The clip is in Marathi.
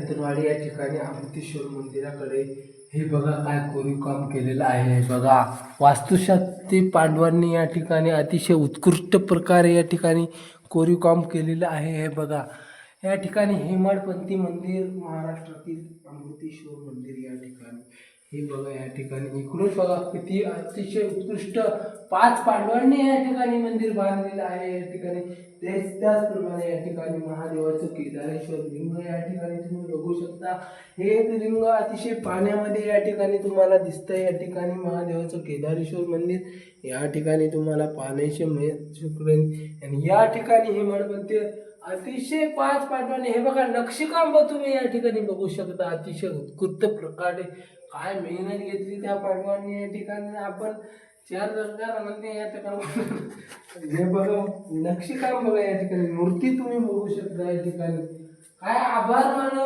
धनवाडी या ठिकाणी अमृतेश्वर मंदिराकडे हे बघा काय कोरीव काम केलेलं आहे बघा. वास्तुशास्त्री पांडवांनी या ठिकाणी अतिशय उत्कृष्ट प्रकारे या ठिकाणी कोरीव काम केलेलं आहे. हे बघा या ठिकाणी हेमाडपंथी मंदिर, महाराष्ट्रातील अमृतेश्वर मंदिर या ठिकाणी हे बघा. या ठिकाणी इकडून बघा किती अतिशय उत्कृष्ट 5 पांडवांनी या ठिकाणी मंदिर बांधलेलं आहे. या ठिकाणी त्याचप्रमाणे या ठिकाणी महादेवाचं केदारेश्वर लिंग या ठिकाणी तुम्ही बघू शकता. हे लिंग अतिशय पाण्यामध्ये या ठिकाणी तुम्हाला दिसतंय. या ठिकाणी महादेवाचं केदारेश्वर मंदिर या ठिकाणी तुम्हाला पाण्याचे आणि या ठिकाणी हेमाडपंथी अतिशय 5 पांडवांनी हे बघा नक्षीकाम तुम्ही या ठिकाणी बघू शकता. अतिशय उत्कृष्ट प्रकारे काय मेहनत घेतली त्या पांडवांनी या ठिकाणी. आपण 4 दशकारामध्ये या ठिकाणी हे बघा नक्षीकाम बघा. या ठिकाणी मूर्ती तुम्ही बघू शकता. या ठिकाणी काय आभार मानव.